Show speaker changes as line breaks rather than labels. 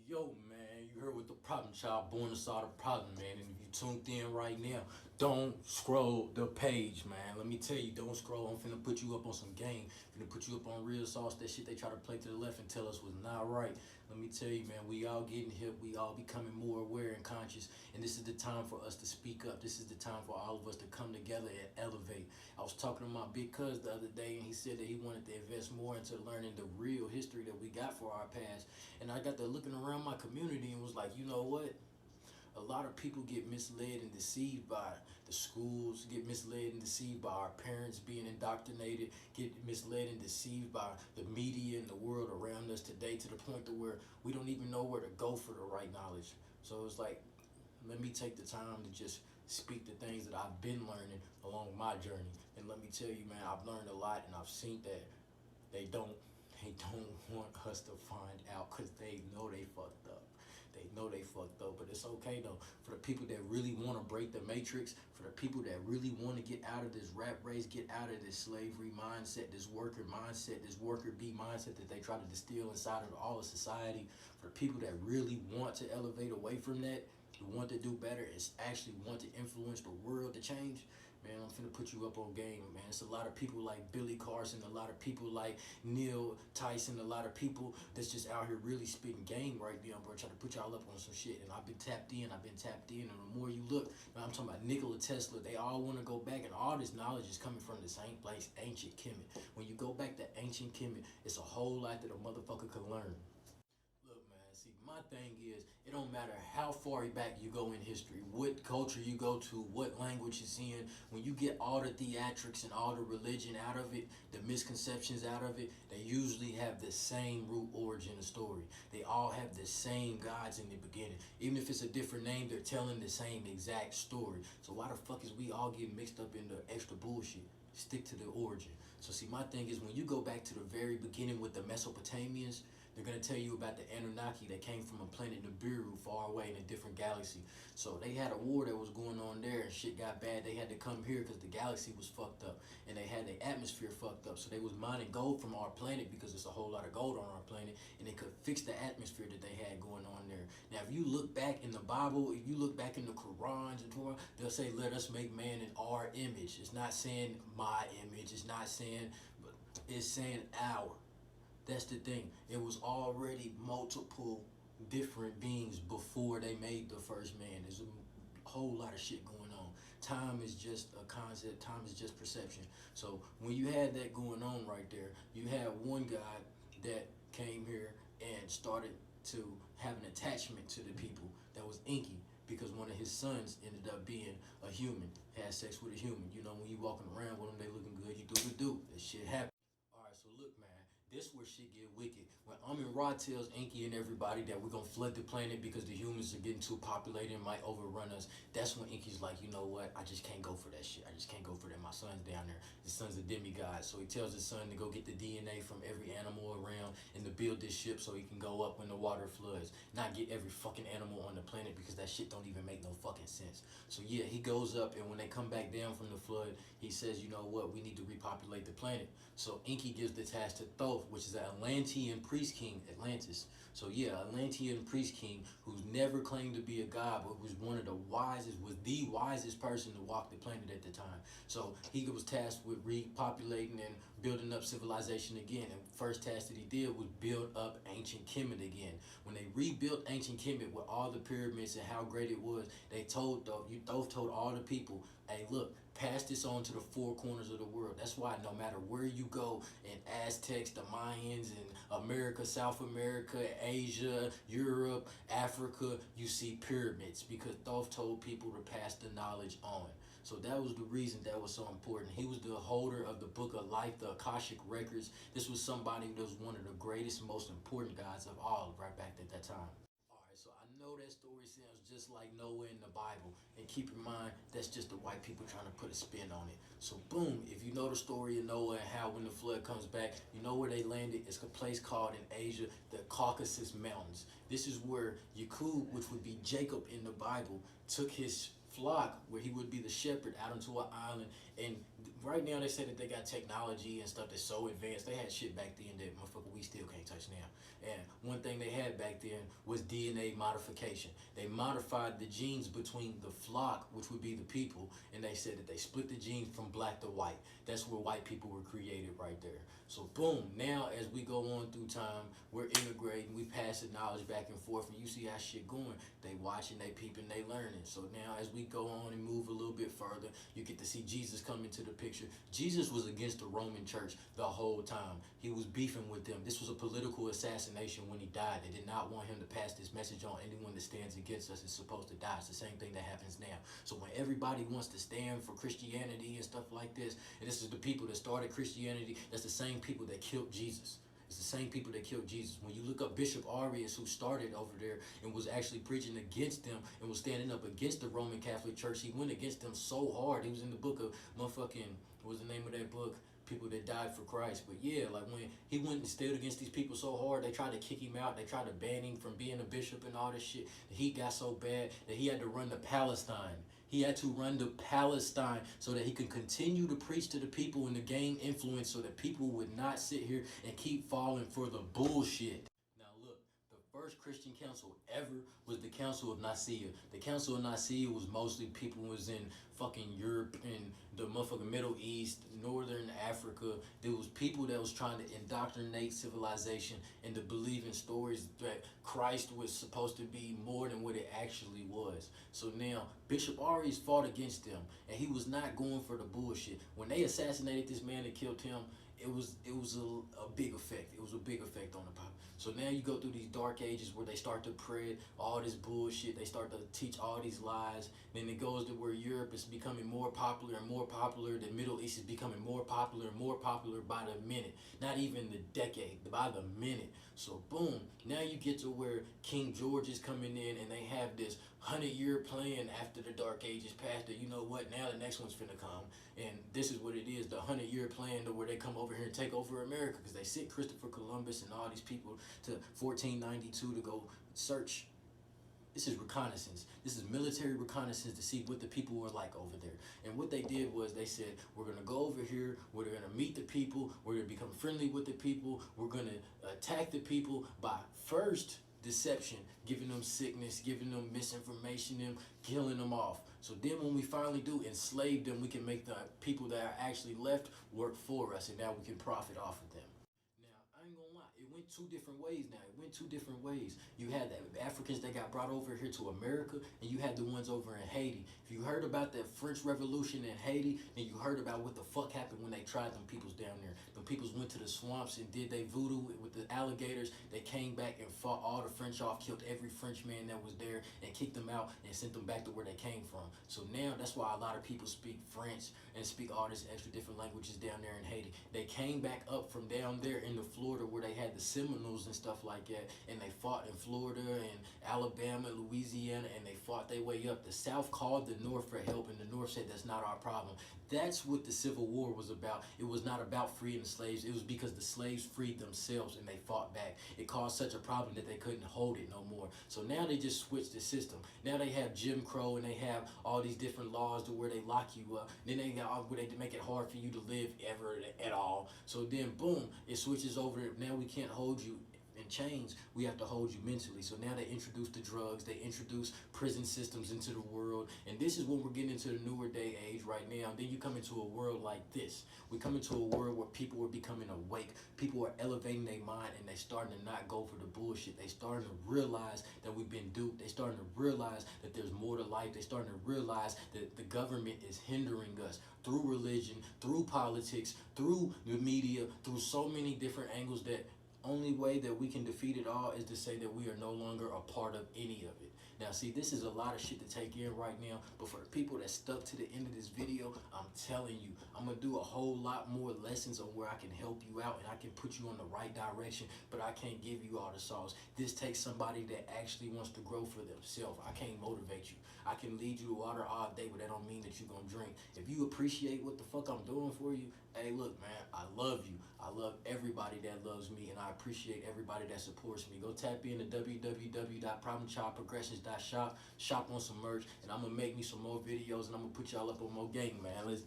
Yo, man, you heard what the problem child born to solve the problem, man. And if you tuned in right now, don't scroll the page, man. Let me tell you, don't scroll. I'm finna put you up on some game. Finna put you up on real sauce. That shit they try to play to the left and tell us was not right. Let me tell you, man, we all getting hip. We all becoming more aware and conscious. And this is the time for us to speak up. This is the time for all of us to come together and elevate. I was talking to my big cuz the other day, and he said that he wanted to invest more into learning the real history that we got for our past. And I got to looking around my community and was like, you know what? A lot of people get misled and deceived by the schools, get misled and deceived by our parents being indoctrinated, get misled and deceived by the media and the world around us today, to the point to where we don't even know where to go for the right knowledge. So it's like, let me take the time to just speak the things that I've been learning along my journey. And let me tell you, man, I've learned a lot, and I've seen that they don't they don't want us to find out, because they know they fucked up. They know they fucked up, but it's okay though. For the people that really want to break the matrix, for the people that really want to get out of this rat race, get out of this slavery mindset, this worker mindset, this worker bee mindset that they try to distill inside of all of society, for the people that really want to elevate away from that, who want to do better, and actually want to influence the world to change, man, I'm finna put you up on game, man. It's a lot of people like Billy Carson, a lot of people like Neil Tyson, a lot of people that's just out here really spitting game right now, bro. Trying to put y'all up on some shit. And I've been tapped in, and the more you look, man, I'm talking about Nikola Tesla, they all want to go back, and all this knowledge is coming from the same place, ancient Kemet. When you go back to ancient Kemet, it's a whole lot that a motherfucker could learn. Look, man, see, my thing is, it don't matter how far back you go in history, what culture you go to, what language it's in, when you get all the theatrics and all the religion out of it, the misconceptions out of it, they usually have the same root origin of story. They all have the same gods in the beginning. Even if it's a different name, they're telling the same exact story. So why the fuck is we all get mixed up in the extra bullshit? Stick to the origin. So see, my thing is, when you go back to the very beginning with the Mesopotamians, they're going to tell you about the Anunnaki that came from a planet Nibiru far away in a different galaxy. So they had a war that was going on there, and shit got bad. They had to come here because the galaxy was fucked up, and they had the atmosphere fucked up. So they was mining gold from our planet, because there's a whole lot of gold on our planet, and they could fix the atmosphere that they had going on there. Now, if you look back in the Bible, if you look back in the Qurans and Torah, they'll say, let us make man in our image. It's not saying my image. It's not saying, but it's saying our. That's the thing. It was already multiple different beings before they made the first man. There's a whole lot of shit going on. Time is just a concept. Time is just perception. So when you had that going on right there, you had one guy that came here and started to have an attachment to the people that was Inky, because one of his sons ended up being a human, had sex with a human. You know, when you walking around with them, they looking good, you do. That shit happen. Alright, so look, man, this where shit get wicked. When Amin Ra tells Enki and everybody that we're gonna flood the planet because the humans are getting too populated and might overrun us, that's when Enki's like, you know what, I just can't go for that shit. I just can't go for that. My son's down there. His son's a demigod. So he tells his son to go get the DNA from every animal around and to build this ship so he can go up when the water floods. Not get every fucking animal on the planet, because that shit don't even make no fucking sense. So yeah, he goes up, and when they come back down from the flood, he says, you know what, we need to repopulate the planet. So Enki gives the task to Thoth, which is an Atlantean priest king, Atlantis. So yeah, Atlantean priest king who's never claimed to be a god, but who's one of the wisest, was the wisest person to walk the planet at the time. So he was tasked with repopulating and building up civilization again. And first task that he did was build up ancient Kemet again. When they rebuilt ancient Kemet with all the pyramids and how great it was, they told Thoth told all the people, hey, look, pass this on to the four corners of the world. That's why no matter where you go, in Aztecs, the Mayans, in America, South America, Asia, Europe, Africa, you see pyramids, because Thoth told people to pass the knowledge on. So that was the reason that was so important. He was the holder of the Book of Life, the Akashic Records. This was somebody that was one of the greatest, most important guys of all right back at that time. Alright, so I know that story sounds just like Noah in the Bible. And keep in mind, that's just the white people trying to put a spin on it. So boom, if you know the story of Noah and how when the flood comes back, you know where they landed. It's a place called in Asia, the Caucasus Mountains. This is where Yakub, which would be Jacob in the Bible, took his flock, where he would be the shepherd, out into an island, and right now they say that they got technology and stuff that's so advanced. They had shit back then that motherfucker we still can't touch now. And one thing they had back then was DNA modification. They modified the genes between the flock, which would be the people, and they said that they split the genes from black to white. That's where white people were created right there. So boom, now as we go on through time, we're integrating, we passing knowledge back and forth, and you see how shit going. They watching, they peeping, they learning. So now as we go on and move a little bit further, you get to see Jesus come into the picture. Jesus was against the Roman church the whole time. He was beefing with them. This was a political assassination when he died. They did not want him to pass this message on. Anyone that stands against us is supposed to die. It's the same thing that happens now. So when everybody wants to stand for Christianity and stuff like this, and this is the people that started Christianity, that's the same people that killed Jesus. It's the same people that killed Jesus. When you look up Bishop Arius, who started over there and was actually preaching against them and was standing up against the Roman Catholic Church, he went against them so hard. He was in the book of motherfucking, what was the name of that book? People that died for Christ. But yeah, like when he went and stood against these people so hard, they tried to kick him out. They tried to ban him from being a bishop and all this shit. The heat got so bad that he had to run to Palestine. He had to run to Palestine so that he could continue to preach to the people and to gain influence so that people would not sit here and keep falling for the bullshit. Now look, the first Christian council ever was the Council of Nicaea. The Council of Nicaea was mostly people who was in fucking Europe and the motherfucking Middle East, Northern Africa. There was people that was trying to indoctrinate civilization and to believe in stories that Christ was supposed to be more than what it actually was. So now Bishop Arius fought against them, and he was not going for the bullshit. When they assassinated this man that killed him, it was a big effect. It was a big effect on the pop. So now you go through these dark ages where they start to spread all this bullshit. They start to teach all these lies. Then it goes to where Europe is becoming more popular and more popular. The Middle East is becoming more popular and more popular by the minute. Not even the decade, by the minute. So boom, now you get to where King George is coming in and they have this 100-year plan after the dark ages passed. That you know what, now the next one's finna come. And this is what it is, the 100-year plan to where they come over here and take over America, because they sent Christopher Columbus and all these people to 1492 to go search. This is reconnaissance. This is military reconnaissance to see what the people were like over there. And what they did was they said, we're going to go over here, we're going to meet the people, we're going to become friendly with the people, we're going to attack the people by first deception, giving them sickness, giving them misinformation, them killing them off. So then when we finally do enslave them, we can make the people that are actually left work for us, and now we can profit off of them. Now, I ain't gonna lie, it went two different ways now. It went two different ways. You had the Africans that got brought over here to America, and you had the ones over in Haiti. If you heard about that French Revolution in Haiti, then you heard about what the fuck happened when they tried them peoples down there. Them peoples went to the swamps and did they voodoo with the alligators. They came back and fought all the French off, killed every Frenchman that was there, and kicked them out and sent them back to where they came from. So now that's why a lot of people speak French and speak all these extra different languages down there in Haiti. They came back up from down there into Florida where they had the Seminoles and stuff like that, and they fought in Florida and Alabama, Louisiana, and they fought their way up. The South called the North for help, and the North said that's not our problem. That's what the Civil War was about. It was not about freeing the slaves. It was because the slaves freed themselves and they fought back. It caused such a problem that they couldn't hold it no more. So now they just switched the system. Now they have Jim Crow and they have all these different laws to where they lock you up. Then they got where they make it hard for you to live ever at all. So then boom, it switches over. Now we can't hold you in chains, we have to hold you mentally. So now they introduce the drugs, they introduce prison systems into the world, and this is when we're getting into the newer day age right now. And then you come into a world like this. We come into a world where people are becoming awake, people are elevating their mind, and they starting to not go for the bullshit. They starting to realize that we've been duped. They starting to realize that there's more to life. They starting to realize that the government is hindering us through religion, through politics, through the media, through so many different angles, that only way that we can defeat it all is to say that we are no longer a part of any of it. Now, see, this is a lot of shit to take in right now, but for the people that stuck to the end of this video, I'm telling you, I'm going to do a whole lot more lessons on where I can help you out and I can put you on the right direction, but I can't give you all the sauce. This takes somebody that actually wants to grow for themselves. I can't motivate you. I can lead you to water all day, but that don't mean that you're going to drink. If you appreciate what the fuck I'm doing for you, hey, look, man, I love you. I love everybody that loves me, and I appreciate everybody that supports me. Go tap in to www.problemchildprogressions.shop, shop on some merch, and I'm going to make me some more videos, and I'm going to put y'all up on more game, man. Let's